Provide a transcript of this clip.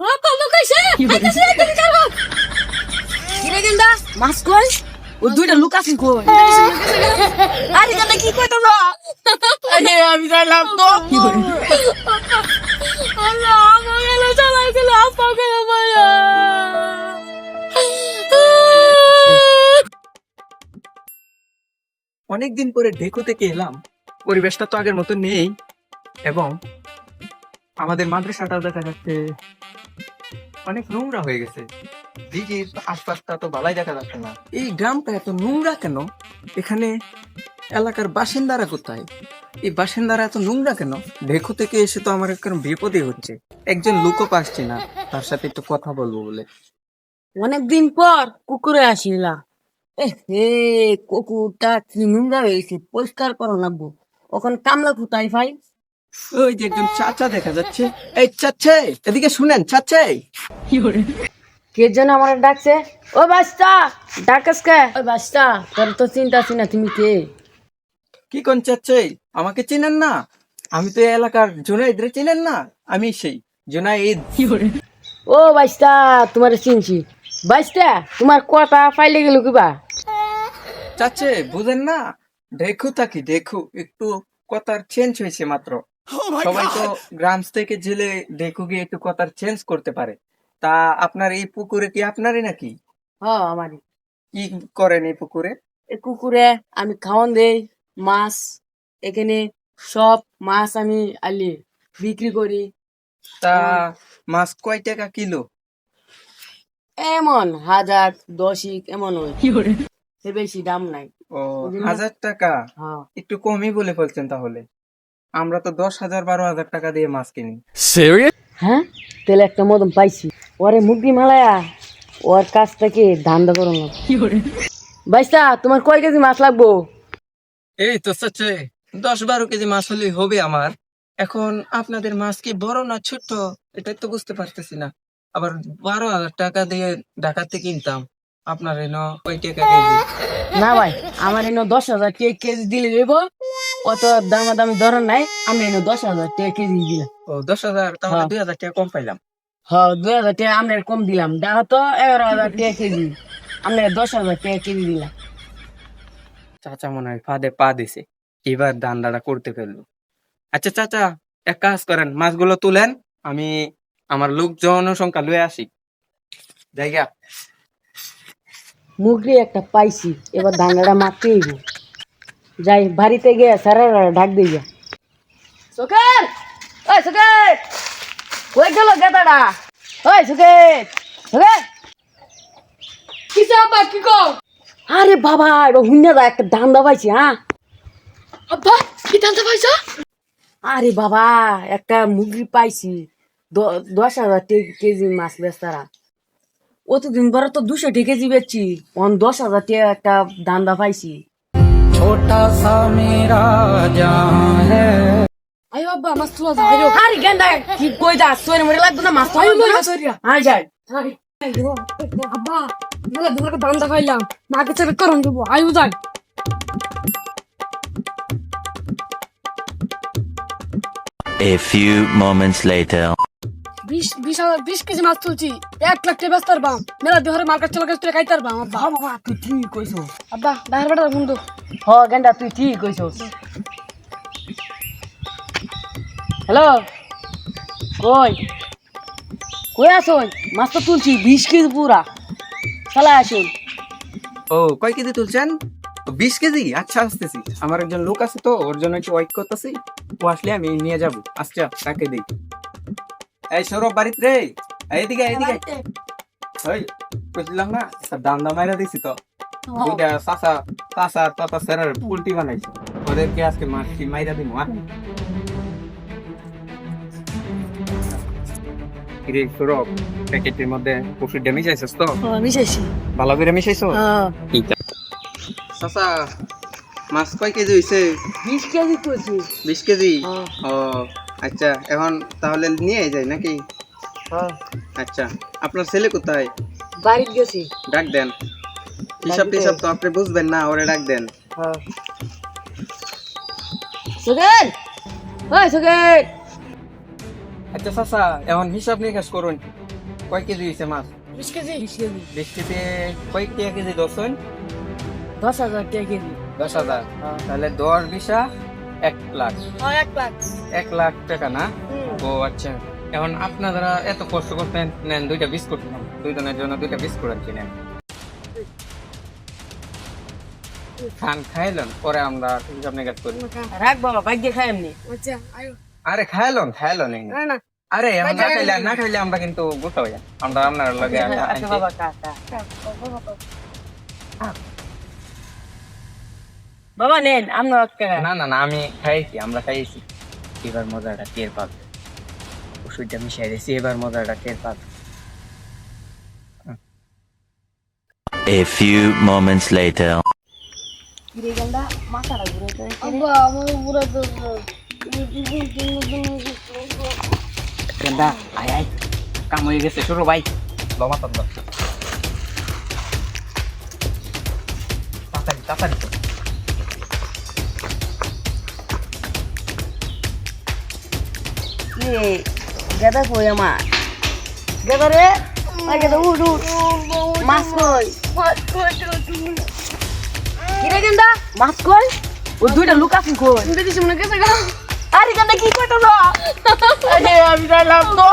আপা লুকাইছে আইতাছি আইতাছি কারো কিরে গেন্দা মাছ কই ও দুইটা লোক আছে কই আরে গেন্দা কি কই তোমরা আরে আমি যাইলাম তো কি কই আল্লাহ আমার গেলে চালাই গেল আপা গেল মায়া অনেকদিন পরে ঢেকু থেকে এলাম। পরিবেশটা তো আগের মতো নেই এবং আমাদের মাদ্রাসাটাও দেখা যাচ্ছে অনেক নোংরা হয়ে গেছে। দিঘির আশপাশটা তো ভালোই দেখা যাচ্ছে না। এই গ্রামটা এত নোংরা কেন? এখানে এলাকার বাসিন্দারা কোথায়? এই বাসিন্দারা এত নোংরা কেন? ঢেকু থেকে এসে তো আমার একটা বিপদই হচ্ছে। একজন লোকও পাচ্ছি না তার সাথে একটু কথা বলবো বলে। অনেকদিন পর কুকুরে আসিলা হে কুকুরটা কি নোংরা হয়েছে পরিষ্কার করা লাগবো ওখানে কামলা কোথায় ভাই ওই যে একজন চাচা দেখা যাচ্ছে। এই চাচা এদিকে শুনেন চাচা। কে যেন আমার ডাকছে ও বাস্তা ডাকাস কে ওই বাস্তা তোর তো চিন্তা আছি না তুমি কে কি কোন চাচা? আমাকে চিনেন না? আমি তো এই এলাকার জুনাইদরে চিনেন না? আমি সেই জুনাইদ। ও বাস্তা তোমার চিনছি বাস্তা তোমার কথা ফাইলে গেল কিবা চাচা বুঝেন না? দেখু থাকি দেখু একটু কথার চেঞ্জ হয়েছে মাত্র। সবাই তো গ্রাম থেকে জেলে দেখু গিয়ে একটু কথার চেঞ্জ করতে পারে। তা আপনার এই পুকুরে কি আপনারই নাকি? হ্যাঁ আমারই কি করেন এই পুকুরে? এই কুকুরে আমি খাওয়ান দেই মাছ এখানে সব মাছ আমি আলি বিক্রি করি তা মাছ কয় টাকা কিলো? এমন 1000 10 এমন হয় এর বেশি দাম নাই ও 1000 টাকা? হ্যাঁ একটু কমই বলে ফেলছেন তাহলে। আমরা তো 10,000 12,000 টাকা দিয়ে মাছ কিনি। হ্যাঁ তাহলে একটা মদন পাইছি ওরে মুরগি মালায়া ওর কাছ থেকে ধান্দা করো না বাইসা তোমার কয় কেজি মাছ লাগবো এই তো চাচা 10-12 কেজি মাছ হলেই হবে আমার। এখন আপনাদের মাছ কি বড় না ছোট এটাই তো বুঝতে পারতেছি না। আবার 12,000 টাকা দিয়ে ঢাকাতে কিনতাম, আপনার এনে কয় টাকা কেজি? না ভাই আমার এনে 10,000 টাকা কেজি দিলে দেব অত দামাদামি ধরন নাই আমি এনে 10,000 টাকা কেজি দিলাম ও 10,000, তাহলে হ্যাঁ। 2,000 টাকা কম পাইলাম। হ্যাঁ 2,000 টাকা আপনার কম দিলাম দেখা তো 11,000 টাকা কেজি আপনার 10,000 টাকা কেজি দিলাম চাচা মনে হয় ফাঁদে পা দিছে, এবার দান্দাটা করতে ফেললো। আচ্ছা চাচা এক কাজ করেন, মাছগুলো তুলেন, আমি আমার লোক জনসংখ্যা লয়ে আসি জায়গা। মুরগি একটা পাইছি এবার ধান্দাটা মারতে হইব যাই বাড়িতে গিয়ে সারা ঢাক দিয়ে যা সুকের ওই সুকের কই গেল গেদাড়া ওই সুকের সুকের কিসে আব্বা কি কও আরে বাবা এবার হুন্না দা একটা ধান্দা পাইছি হ্যাঁ আব্বা কি ধান্দা পাইছো আরে বাবা একটা মুরগি পাইছি 10,000 কেজি মাছ বেচারা অতদিন পরে তো 200 টাকা কেজি বেচছি 10,000 টাকা একটা ধান্দা পাইছি ছোটা সা মেরা জান হ্যাঁ। আয় আব্বা মাছ তোলা যায় আরে গেন্দা কি কই দা সরে মরে লাগবে না মাছ তোলা না সরিয়া আয় যাই আব্বা বলে দুলাকে ধান্দা পাইলাম মাকে চেক করন দেব আয়ু যাই A few moments later. 20 KG মাছ তুলছি 1 লাখ টাকা ব্যস্ত পারবাম মেলা দেহরে মার্কেট চলে গেছে খাইতে পারবাম আব্বা বাবা তুই ঠিক কইছো আব্বা বাইরে বেটা বন্ধু হ গেন্দা তুই ঠিক কইছস হ্যালো কই কই আসুন মাছ তো তুলছি 20 কেজি পুরা চলে আসুন ও কয় কেজি তুলছেন? 20 কেজি? আচ্ছা আসতেছি, আমার একজন লোক আছে তো ওর জন্য একটু ওয়েট করতেছি, ও আসলে আমি নিয়ে যাবো। আচ্ছা তাকে দিই। এই সৌরভ বাড়িতে রে, এইদিকে এইদিকে। ওই কইছিলাম না একটা দান্দা মাইরা দিছি তো, দুইটা চাচা চাচা চাচা স্যারের পুলটি বানাইছে, ওদেরকে আজকে মারছি মাইরা দিমু। কিরে সৌরভ, প্যাকেটের মধ্যে ওষুধটা মিশাইছিস তো? মিশাইছি ভালো করে মিশাইছো? হ্যাঁ চাচা মাছ কয় কেজি হইছে? 20 কেজি তুলছি 20 কেজি? হ্যাঁ। ও আচ্ছা, এখন তাহলে নিয়ে যাই নাকি? হ্যাঁ আচ্ছা, আপনার ছেলে কোথায়? বাড়ি গেছি ডাক দেন। হিসাব টিসাব তো আপনি বুঝবেন না, ওরে ডাক দেন। হ্যাঁ সুগেন ওই সুগেন আচ্ছা চাচা এখন হিসাব নিকাশ করুন, কয় কেজি হয়েছে মাছ? 20 কেজি। 20 কেজি কয় টাকা কেজি দর্শন? 10,000 টাকা কেজি। 10,000। তাহলে 10 20 1 লাখ। হ্যাঁ 1 লাখ। 1 লাখ টাকা না? ও আচ্ছা। এখন আপনারা এত কষ্ট করতেন, নেন 2টা বিস্কুট খান, 2 জনের জন্য 2টা বিস্কুট আর কিনেন। খান, খাইলেন, পরে আমরা হিসাব নিকাশ করি। রাখ বাবা, ভাগ্যে খাই এমনি। আচ্ছা আয়ো। আরে খাইলেন এই না। না না আরে এখন না খাইলে আমরা কিন্তু গোটা হই আমরা আপনার লগে আচ্ছা বাবা, খা। বাবা নেন, আমরা টাকা। না আমি খাইছি, আমরা খাইছি। এবার মজাটা টের পাবে, ওষুধটা মিশিয়ে দিয়েছি, এবার মজাটা টের পাবে। A few moments later. কিরে গেন্দা, মাথাটা ঘুরে যায়। আব্বা আমার পুরো তো গেন্দা আয় কাম হয়ে গেছে, শুরু ভাই লমা তন্দ তাড়াতাড়ি তো। কিরে গেদা কই আমার? গেদা রে, আয় গেদা উঠ। মাছ কই? কিরে গেন্দা, মাছ কই? ওই 2টা লুক আছে কই? তুমি দেখি মনে গেছে গা। আরে গেন্দা কি কইতাছ? আরে আমি যাইলাম তো।